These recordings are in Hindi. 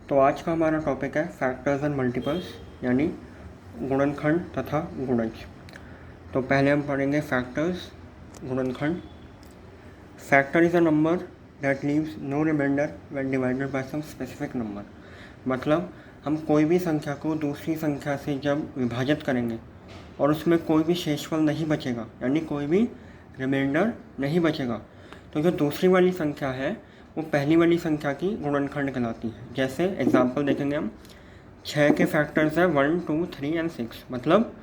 तो आज का हमारा टॉपिक है फैक्टर्स एंड मल्टीपल्स, यानी गुणनखंड तथा गुणज। तो पहले हम पढ़ेंगे फैक्टर्स, गुणनखंड। Factor is a number that leaves no remainder when divided by some specific number. मतलब हम कोई भी संख्या को दूसरी संख्या से जब विभाजित करेंगे और उसमें कोई भी शेषफल नहीं बचेगा, यानी कोई भी रिमाइंडर नहीं बचेगा, तो जो दूसरी वाली संख्या है वो पहली वाली संख्या की गुणनखंड कहलाती है। जैसे एग्जाम्पल देखेंगे हम, 6 के फैक्टर्स है 1, 2, 3 एंड 6। मतलब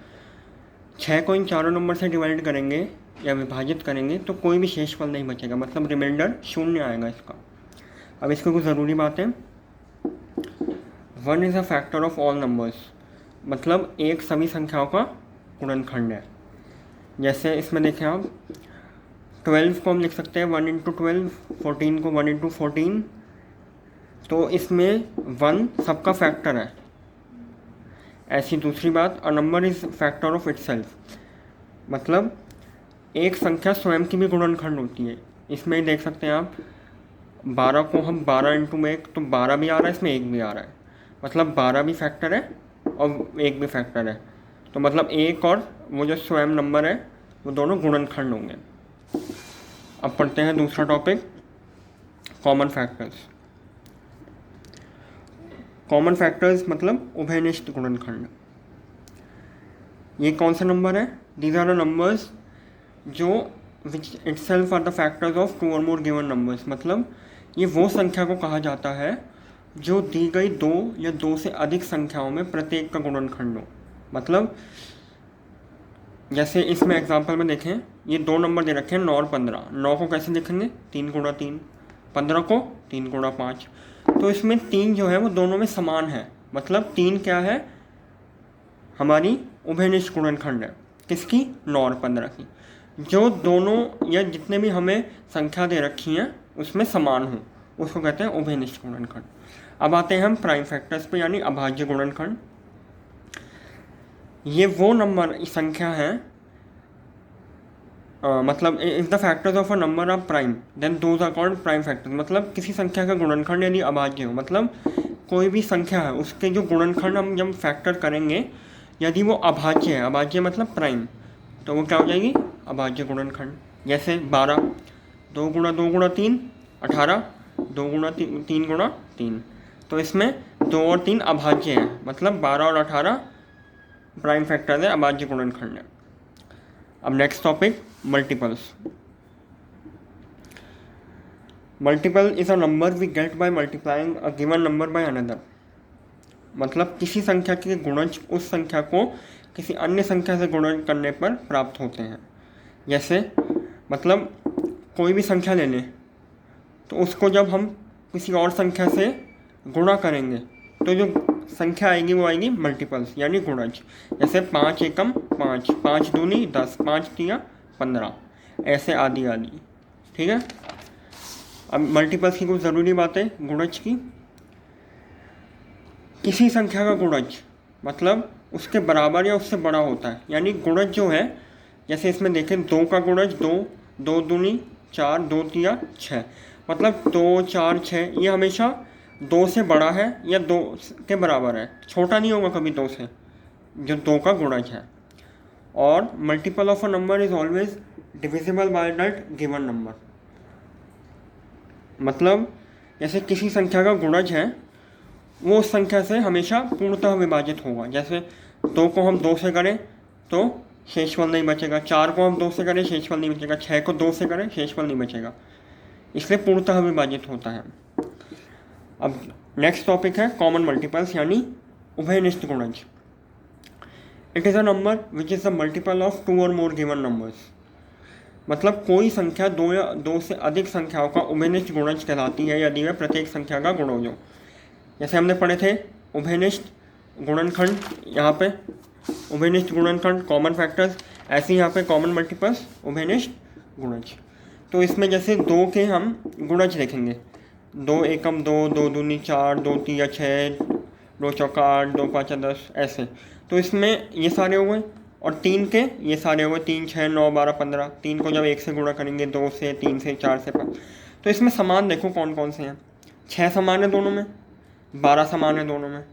6 को इन चारों नंबर से डिवाइड करेंगे या विभाजित करेंगे तो कोई भी शेषफल नहीं बचेगा, मतलब रिमाइंडर शून्य आएगा इसका। अब इसको कुछ ज़रूरी बातें। 1 is a factor of all numbers, मतलब एक सभी संख्याओं का गुणनखंड है। जैसे इसमें देखें आप, 12 को हम लिख सकते हैं 1 इंटू 12, 14 को 1 इंटू 14। तो इसमें 1 सबका फैक्टर है। ऐसी दूसरी बात, a number is factor of itself, मतलब एक संख्या स्वयं की भी गुणनखंड होती है। इसमें देख सकते हैं आप, 12 को हम 12 इंटू में 1, तो 12 भी आ रहा है, इसमें 1 भी आ रहा है, मतलब 12 भी फैक्टर है और 1 भी फैक्टर है। तो मतलब 1 और वो जो स्वयं नंबर है वो दोनों गुणनखंड होंगे। अब पढ़ते हैं दूसरा topic, common factors. Common factors मतलब उभयनिष्ठ गुणनखंड। ये कौन सा नंबर है? दीज आर द नंबर्स जो which itself are the factors of 2 और मोर गिवन नंबर्स। मतलब ये वो संख्या को कहा जाता है जो दी गई 2 या 2 से अधिक संख्याओं में प्रत्येक का गुणनखंड हो। मतलब जैसे इसमें एग्जांपल में देखें, ये 2 नंबर दे रखे हैं 9 और 15। 9 को कैसे लिखेंगे? 3 गुणा 3। 15 को 3 गुणा 5। तो इसमें 3 जो है वो दोनों में समान है, मतलब 3 क्या है? हमारी उभयनिष्ठ गुणनखंड है। किसकी? 9 और 15 की। जो दोनों या जितने भी हमें संख्या दे रखी हैं उसमें समान हो, उसको कहते हैं उभयनिष्ठ गुणनखंड। अब आते हैं हम प्राइम फैक्टर्स पे, यानी अभाज्य गुणनखंड। ये वो नंबर संख्या है, मतलब if the factors of a number are prime then those are called prime factors. मतलब किसी संख्या का गुणनखंड यदि अभाज्य हो, मतलब कोई भी संख्या है उसके जो गुणनखंड हम जब फैक्टर करेंगे यदि वो अभाज्य है, अभाज्य मतलब प्राइम, तो वो क्या हो जाएगी? अभाज्य गुणनखंड। जैसे 12, 2 गुणा 2 गुणा 3 18, 2 गुणा 3 गुणा 3। तो इसमें 2 और 3 अभाज्य है, मतलब 12 और 18 प्राइम फैक्टर है, अभाज्य गुणनखंड है। अब next topic, multiples. Multiple is a number we get by multiplying a given number by another. मतलब किसी संख्या के गुणज उस संख्या को किसी अन्य संख्या से गुणन करने पर प्राप्त होते हैं। जैसे मतलब कोई भी संख्या ले लें तो उसको जब हम किसी और संख्या से गुणा करेंगे तो जो संख्या आएगी वो आएगी मल्टीपल्स, यानी गुणज। जैसे 5 एकम 5, 5 दूनी 10, 5 तिया 15, ऐसे आदि आदि। ठीक है। अब मल्टीपल्स की कुछ ज़रूरी बातें गुणज की। किसी संख्या का गुणज मतलब उसके बराबर या उससे बड़ा होता है, यानी गुणज जो है, जैसे इसमें देखें 2 का गुणज 2, 2 दूनी 4, 2 तिया 6। मतलब 2, 4, 6 ये हमेशा 2 से बड़ा है या 2 के बराबर है, छोटा नहीं होगा कभी 2 से, जो 2 का गुणज है। और multiple of a number is always divisible by that given number. मतलब जैसे किसी संख्या का गुणज है वो उस संख्या से हमेशा पूर्णतः विभाजित होगा। जैसे 2 को हम 2 से करें तो शेषफल नहीं बचेगा, 4 को हम 2 से करें शेषफल नहीं बचेगा, 6 को 2 से करें शेषफल नहीं बचेगा, इसलिए पूर्णतः विभाजित होता है। अब नेक्स्ट टॉपिक है कॉमन मल्टीपल्स, यानी उभयनिष्ठ गुणज। It is a number which is the multiple of 2 और मोर गिवन नंबर्स। मतलब कोई संख्या 2 या 2 से अधिक संख्याओं का उभयनिष्ठ गुणज कहलाती है यदि वह प्रत्येक संख्या का गुणज हो। जैसे हमने पढ़े थे उभयनिष्ठ गुणनखंड, यहाँ पे उभयनिष्ठ गुणनखंड कॉमन फैक्टर्स, ऐसे ही यहाँ पे कॉमन मल्टीपल्स उभयनिष्ठ गुणज। तो इसमें जैसे 2 के हम गुणज देखेंगे, 2 एकम 2, 2 दूनी 4, 2 तिया 6, 2 चौका 8, 2 पाँचा 10, ऐसे। तो इसमें ये सारे हो गए। और 3 के ये सारे हो गए, 3, 6, 9, 12, 15। 3 को जब 1 से गुणा करेंगे, 2 से, 3 से, 4 से, 5। तो इसमें समान देखो कौन कौन से हैं। 6 समान है दोनों में, 12 समान है दोनों में।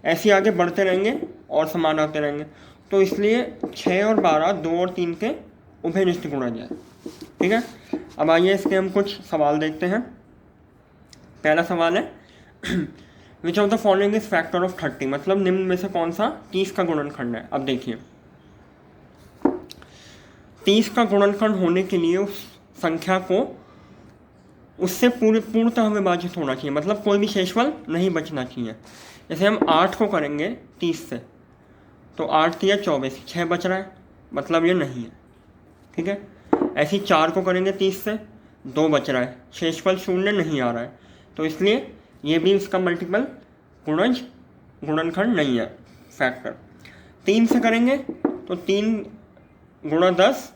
ऐसे आगे बढ़ते रहेंगे और समान आते रहेंगे, तो इसलिए 6 और 12 2 और 3 के उभयनिष्ठ गुणज है। ठीक है, अब आइए इसके हम कुछ सवाल देखते हैं। पहला सवाल है which of the following is factor of 30, मतलब निम्न में से कौन सा 30 का गुणनखंड है। अब देखिए 30 का गुणनखंड होने के लिए उस संख्या को उससे पूर्णतः विभाजित होना चाहिए, मतलब कोई भी शेषफल नहीं बचना चाहिए। जैसे हम 8 को करेंगे 30 से, तो 8 3 24, 6 बच रहा है, मतलब ये नहीं है। ठीक है, ऐसे ही 4 को करेंगे 30 से, 2 बच रहा है, शेषफल 0 नहीं आ रहा है, तो इसलिए ये भी इसका मल्टीपल गुणनखंड नहीं है, फैक्टर। 3 से करेंगे तो 3 गुणा 10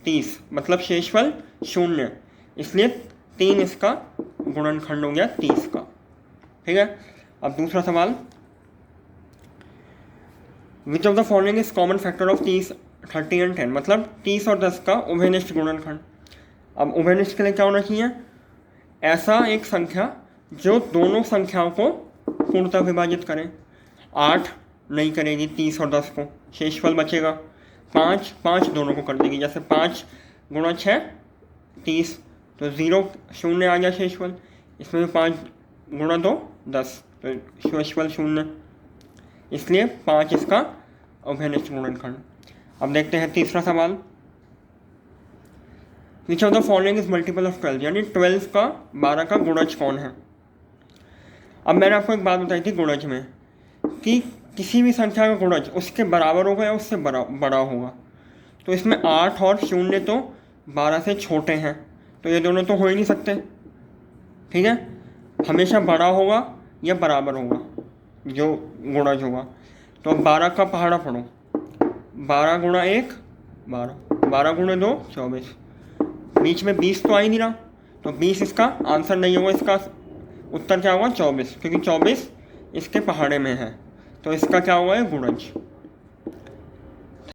30, मतलब शेषफल 0, इसलिए 3 इसका गुणनखंड हो गया 30 का। ठीक है, अब दूसरा सवाल which of the following is common factor of 30 30 and 10, मतलब 30 और 10 का उभयनिष्ठ गुणनखंड। अब उभयनिष्ठ के लिए क्या होना चाहिए, ऐसा एक संख्या जो दोनों संख्याओं को पूर्णतः विभाजित करें। 8 नहीं करेगी 30 और 10 को, शेषफल बचेगा 5 5 दोनों को कर देगी, जैसे 5 गुणा 6 30, तो 0 आ गया शेषफल। इसमें 5 गुणा 2 10, तो शेषफल 0, इसलिए 5 इसका उभयनिष्ठ गुणनखंड। अब देखते हैं तीसरा सवाल which of the following is multiple of 12, यानी 12 का 12 का गुणज कौन है। अब मैंने आपको एक बात बताई थी गुणज में कि किसी भी संख्या का गुणज उसके बराबर होगा या उससे बड़ा होगा, तो इसमें 8 और 0 तो 12 से छोटे हैं, तो ये दोनों तो हो ही नहीं सकते। ठीक है, हमेशा बड़ा होगा या बराबर होगा जो गुणज होगा। तो 12 का पहाड़ा पढ़ो, 12 गुणा 1 12, 12 गुणा 2 24, बीच में 20 तो आ ही नहीं रहा, तो 20 इसका आंसर नहीं होगा, इसका उत्तर क्या होगा 24, क्योंकि 24 इसके पहाड़े में है, तो इसका क्या होगा गुणज।